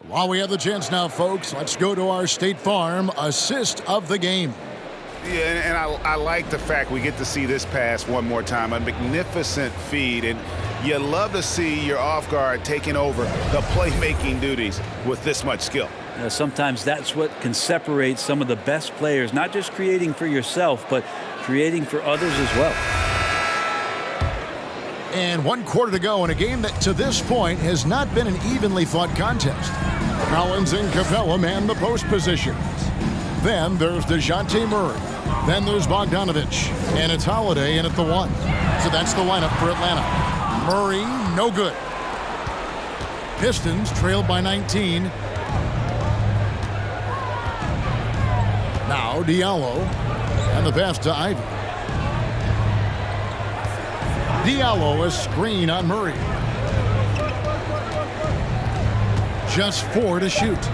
While we have the chance now, folks, let's go to our State Farm assist of the game. Yeah, and I like the fact we get to see this pass one more time. A magnificent feed, and you love to see your off guard taking over the playmaking duties with this much skill. Sometimes that's what can separate some of the best players, not just creating for yourself, but creating for others as well. And 1 quarter to go in a game that to this point has not been an evenly fought contest. Collins and Capella man the post positions. Then there's DeJounte Murray. Then there's Bogdanovich. And it's Holiday in at the 1. So that's the lineup for Atlanta. Murray, no good. Pistons trailed by 19. Now Diallo. And the pass to Ivy. Diallo a screen on Murray. Just 4 to shoot.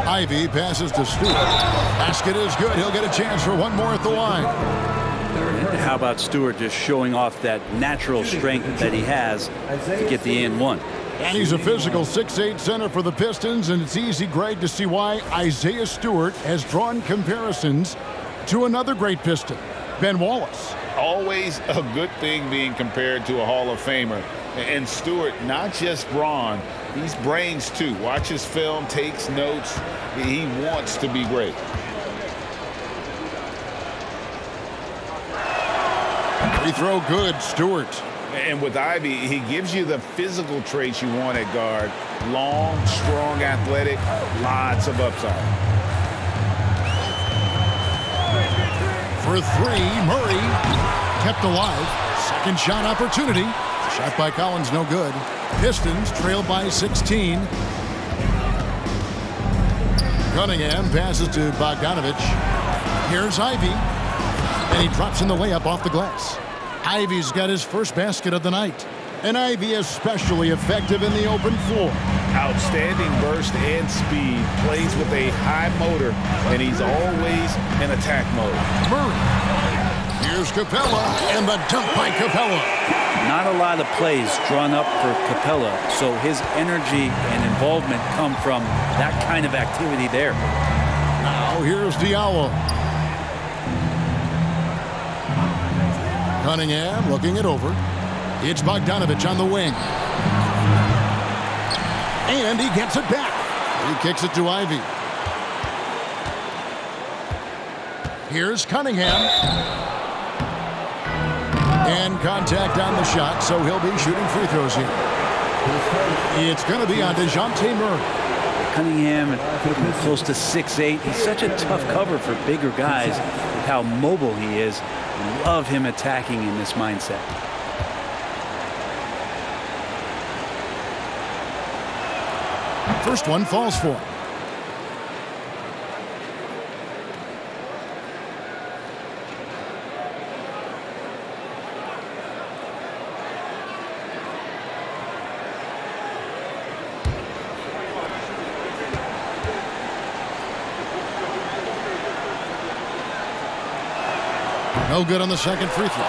Ivy passes to Stewart. Basket is good. He'll get a chance for one more at the line. How about Stewart just showing off that natural strength that he has to get the and one. And he's a physical 6'8" center for the Pistons, and it's easy, Greg, to see why Isaiah Stewart has drawn comparisons to another great Piston, Ben Wallace. Always a good thing being compared to a Hall of Famer. And Stewart, not just brawn, he's brains too. Watches film, takes notes. He wants to be great. Free throw good, Stewart. And with Ivy, he gives you the physical traits you want at guard. Long, strong, athletic, lots of upside. For 3, Murray kept alive. Second shot opportunity. Shot by Collins, no good. Pistons trailed by 16. Cunningham passes to Bogdanovich. Here's Ivy. And he drops in the layup off the glass. Ivy's got his first basket of the night. And Ivy especially effective in the open floor. Outstanding burst and speed. Plays with a high motor, and he's always in attack mode. Murray. Here's Capella, and the dunk by Capella. Not a lot of plays drawn up for Capella, so his energy and involvement come from that kind of activity there. Now here's Diallo. Cunningham looking it over. It's Bogdanovich on the wing. And he gets it back. He kicks it to Ivy. Here's Cunningham. And contact on the shot, so he'll be shooting free throws here. It's going to be on DeJounte Murray. Cunningham, close to 6'8". He's such a tough cover for bigger guys with how mobile he is. Love him attacking in this mindset. First one falls for him. No good on the second free throw.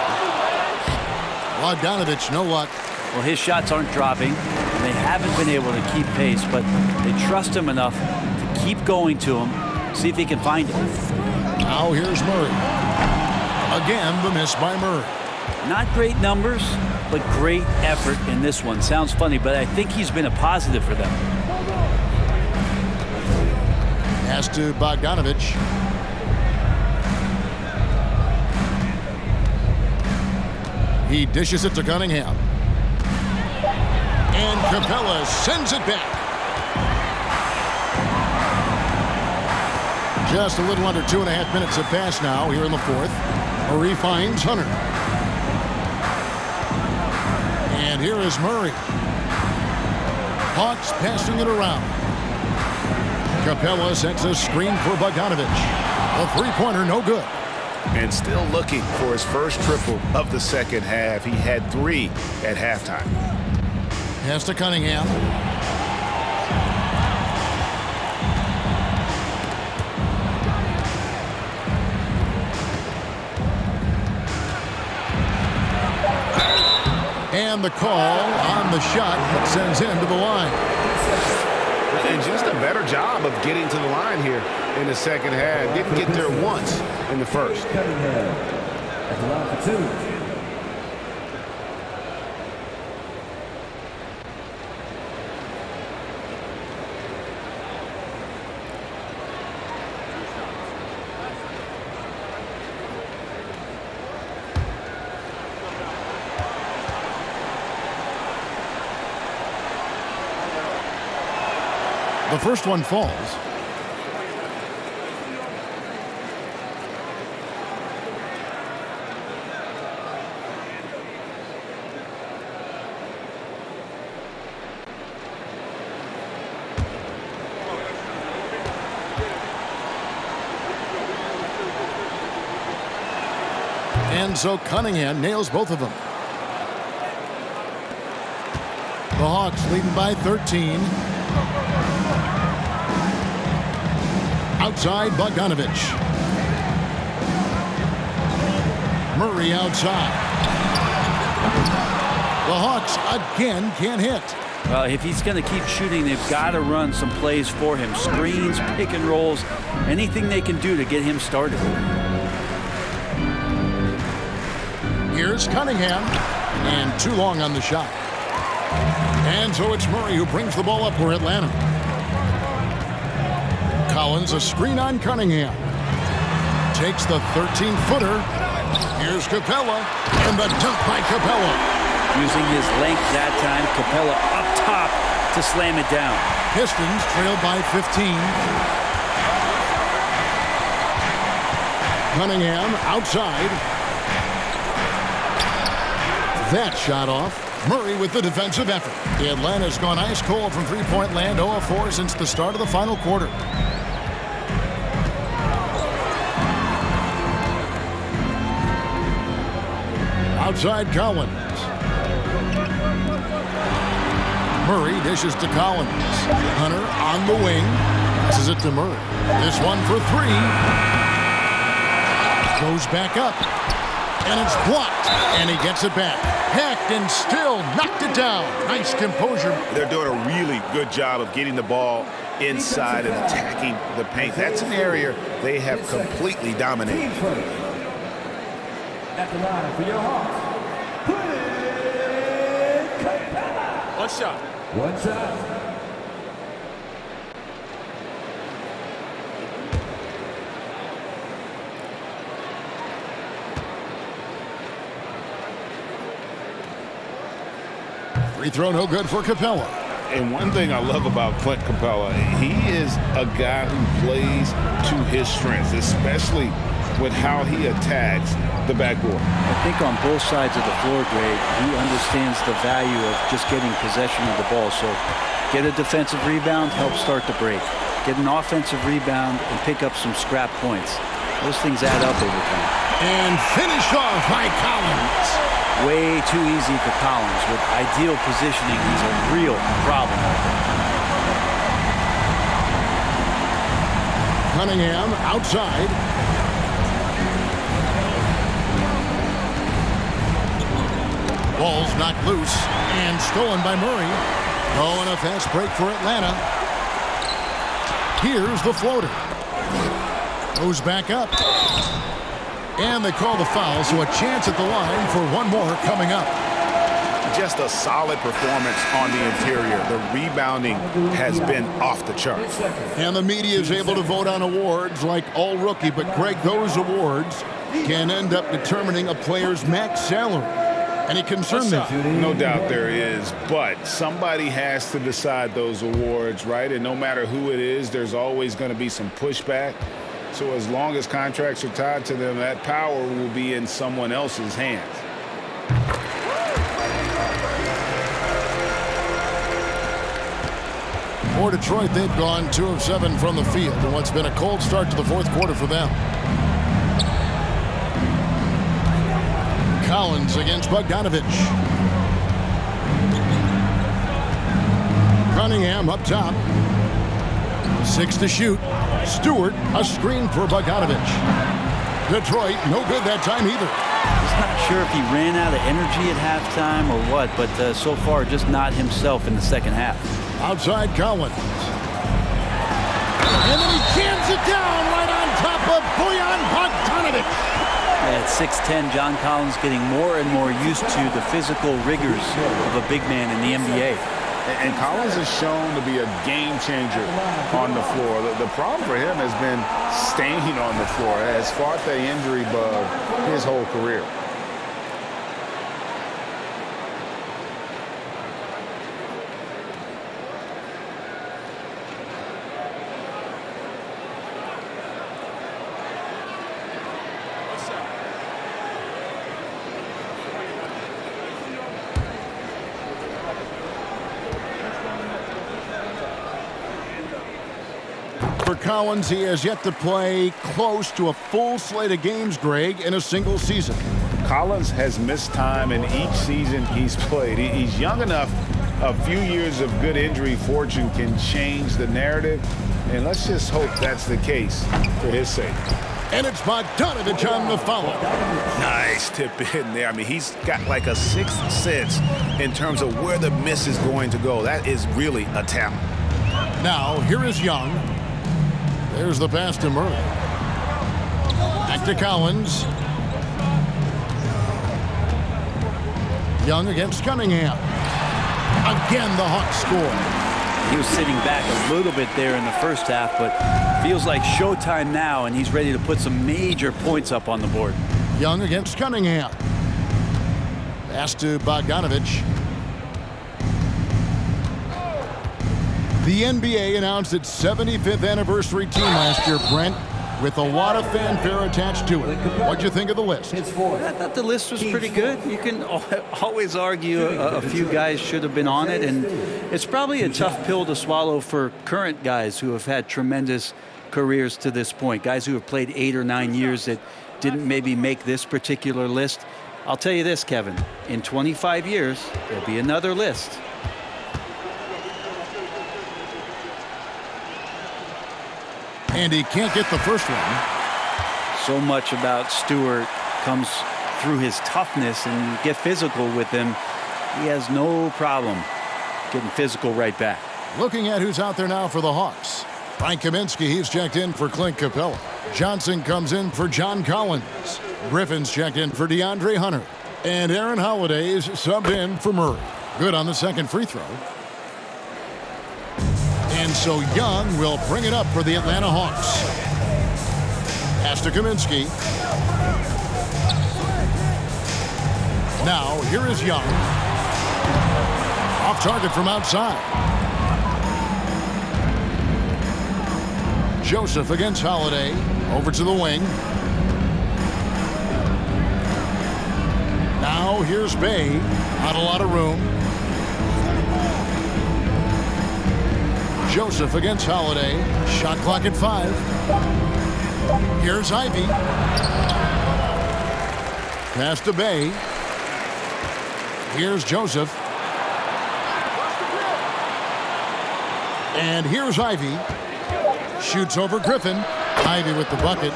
Bogdanovich, no luck. Well, his shots aren't dropping, and they haven't been able to keep pace, but they trust him enough to keep going to him, see if he can find it. Now here's Murray. Again, the miss by Murray. Not great numbers, but great effort in this one. Sounds funny, but I think he's been a positive for them. Pass to Bogdanovich. He dishes it to Cunningham. And Capella sends it back. Just a little under 2.5 minutes have passed now here in the fourth. Murray finds Hunter. And here is Murray. Hawks passing it around. Capella sets a screen for Bogdanovich. A three-pointer, no good. And still looking for his first triple of the second half. He had 3 at halftime. Pass to Cunningham. And the call on the shot that sends him to the line. And just a better job of getting to the line here in the second half. Didn't get there once in the first. That's a lot for 2. The first one falls. And so Cunningham nails both of them. The Hawks leading by 13. Outside, Bogdanovich. Murray outside. The Hawks again can't hit. Well, if he's going to keep shooting, they've got to run some plays for him. Screens, pick and rolls, anything they can do to get him started. Here's Cunningham. And too long on the shot. And so it's Murray who brings the ball up for Atlanta. Collins, a screen on Cunningham. Takes the 13-footer. Here's Capella, and the dunk by Capella. Using his length that time, Capella up top to slam it down. Pistons trailed by 15. Cunningham outside. That shot off. Murray with the defensive effort. The Atlanta's gone ice cold from three-point land, 0 of 4 since the start of the final quarter. Outside Collins. Murray dishes to Collins. Hunter on the wing. Passes it to Murray. This one for 3. Goes back up. And it's blocked. And he gets it back. Hacked and still knocked it down. Nice composure. They're doing a really good job of getting the ball inside and attacking the paint. That's an area they have completely dominated. At the line for your Hawks. One shot. One shot. Free throw no good for Capella. And one thing I love about Clint Capella, he is a guy who plays to his strengths, especially with how he attacks the backboard. I think on both sides of the floor, Greg, he understands the value of just getting possession of the ball. So get a defensive rebound, help start the break. Get an offensive rebound and pick up some scrap points. Those things add up over time. And finished off by Collins. Way too easy for Collins. With ideal positioning, he's a real problem out there. Cunningham outside. Ball's knocked loose and stolen by Murray. Oh, and a fast break for Atlanta. Here's the floater. Goes back up. And they call the foul, so a chance at the line for one more coming up. Just a solid performance on the interior. The rebounding has been off the charts. And the media is able to vote on awards like All-Rookie, but Greg, those awards can end up determining a player's max salary. Any concern there? No doubt there is, but somebody has to decide those awards, right? And no matter who it is, there's always going to be some pushback. So as long as contracts are tied to them, that power will be in someone else's hands. For Detroit, they've gone 2 of 7 from the field in what's been a cold start to the fourth quarter for them. Collins against Bogdanovich. Cunningham up top. 6 to shoot. Stewart, a screen for Bogdanovich. Detroit, no good that time either. Just not sure if he ran out of energy at halftime or what, but so far just not himself in the second half. Outside Collins. And then he jams it down right on top of Bojan Bogdanovich. At 6'10", John Collins getting more and more used to the physical rigors of a big man in the NBA. And Collins is shown to be a game changer on the floor. The problem for him has been staying on the floor. Has fought the injury bug his whole career. For Collins, he has yet to play close to a full slate of games, Greg, in a single season. Collins has missed time in each season he's played. He's young enough. A few years of good injury fortune can change the narrative, and let's just hope that's the case for his sake. And it's Bogdanovich on the foul. Nice tip in there. I mean, he's got like a sixth sense in terms of where the miss is going to go. That is really a talent. Now, here is Young. There's the pass to Murray. Back to Collins. Young against Cunningham. Again, the Hawks score. He was sitting back a little bit there in the first half, but feels like showtime now, and he's ready to put some major points up on the board. Young against Cunningham. Pass to Bogdanovich. The NBA announced its 75th anniversary team last year, Brent, with a lot of fanfare attached to it. What'd you think of the list? I thought the list was pretty good. You can always argue a few guys should have been on it, and it's probably a tough pill to swallow for current guys who have had tremendous careers to this point, guys who have played 8 or 9 years that didn't maybe make this particular list. I'll tell you this, Kevin, in 25 years, there'll be another list. And he can't get the first one. So much about Stewart comes through his toughness, and you get physical with him. He has no problem getting physical right back. Looking at who's out there now for the Hawks. Frank Kaminsky, he's checked in for Clint Capella. Johnson comes in for John Collins. Griffin's checked in for DeAndre Hunter. And Aaron Holiday's subbed in for Murray. Good on the second free throw. And so Young will bring it up for the Atlanta Hawks. Pass to Kaminsky. Now, here is Young. Off target from outside. Joseph against Holiday. Over to the wing. Now here's Bay. Not a lot of room. Joseph against Holiday. Shot clock at 5. Here's Ivy. Pass to Bay. Here's Joseph. And here's Ivy. Shoots over Griffin. Ivy with the bucket.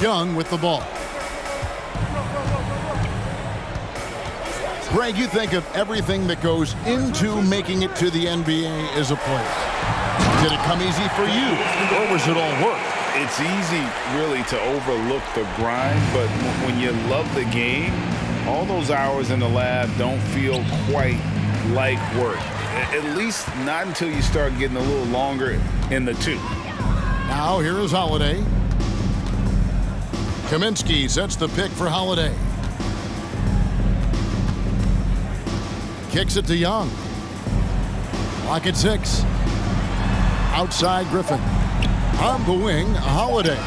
Young with the ball. Greg, you think of everything that goes into making it to the NBA as a player. Did it come easy for you, or was it all work? It's easy, really, to overlook the grind, but when you love the game, all those hours in the lab don't feel quite like work. At least not until you start getting a little longer in the tooth. Now here is Holiday. Kaminsky sets the pick for Holiday. Kicks it to Young. Clock at 6. Outside Griffin. On the wing, Holiday.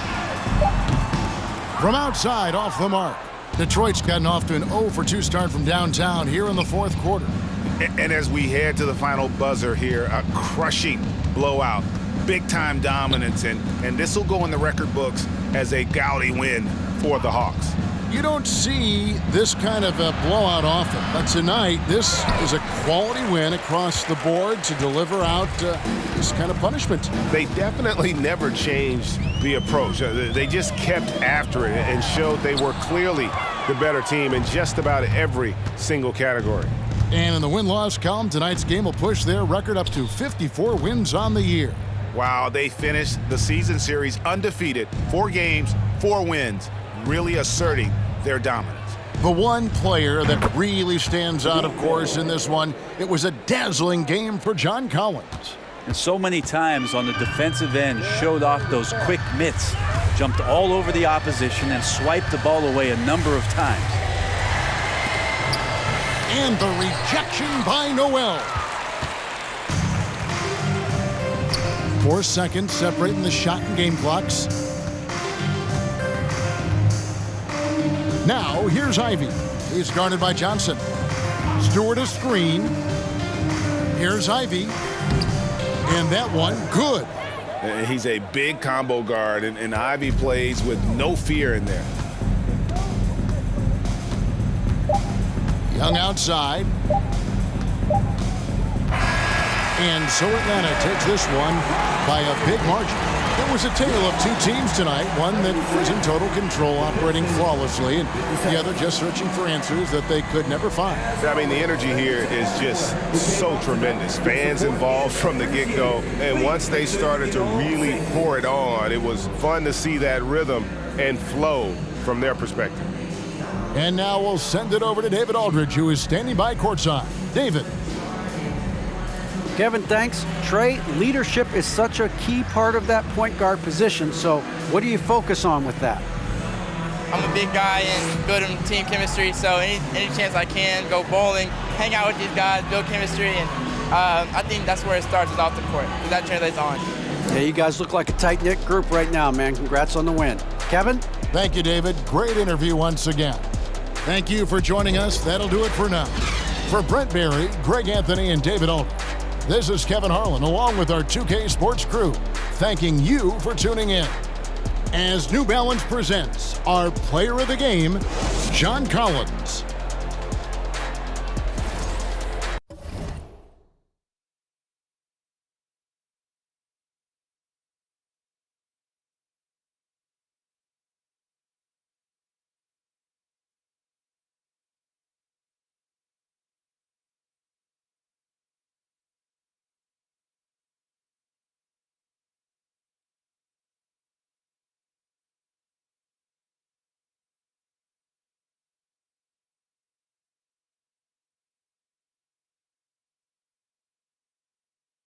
From outside, off the mark. Detroit's gotten off to an 0-for-2 start from downtown here in the fourth quarter. And as we head to the final buzzer here, a crushing blowout, big-time dominance, and this will go in the record books as a gaudy win for the Hawks. You don't see this kind of a blowout often, but tonight this is a quality win across the board to deliver out this kind of punishment. They definitely never changed the approach. They just kept after it and showed they were clearly the better team in just about every single category. And in the win-loss column, tonight's game will push their record up to 54 wins on the year. Wow, they finished the season series undefeated, 4 games, 4 wins, really asserting their dominance. The one player that really stands out, of course, in this one, it was a dazzling game for John Collins. And so many times on the defensive end showed off those quick mitts, jumped all over the opposition and swiped the ball away a number of times. And the rejection by Noel. 4 seconds separating the shot and game clocks. Now, here's Ivy. He's guarded by Johnson. Stewart a screen. Here's Ivy. And that one, good. He's a big combo guard, and Ivy plays with no fear in there. Young outside. And so Atlanta takes this one by a big margin. It was a tale of 2 teams tonight, one that was in total control, operating flawlessly, and the other just searching for answers that they could never find. I mean, the energy here is just so tremendous. Fans involved from the get-go, and once they started to really pour it on, it was fun to see that rhythm and flow from their perspective. And now we'll send it over to David Aldridge, who is standing by courtside. David. Kevin, thanks. Trey, leadership is such a key part of that point guard position, so what do you focus on with that? I'm a big guy and building team chemistry, so any chance I can, go bowling, hang out with these guys, build chemistry, and I think that's where it starts, is off the court, because that translates on. Yeah, you guys look like a tight-knit group right now, man. Congrats on the win. Kevin? Thank you, David. Great interview once again. Thank you for joining us. That'll do it for now. For Brent Barry, Greg Anthony, and David Aldridge, this is Kevin Harlan, along with our 2K Sports crew, thanking you for tuning in. As New Balance presents our player of the game, John Collins.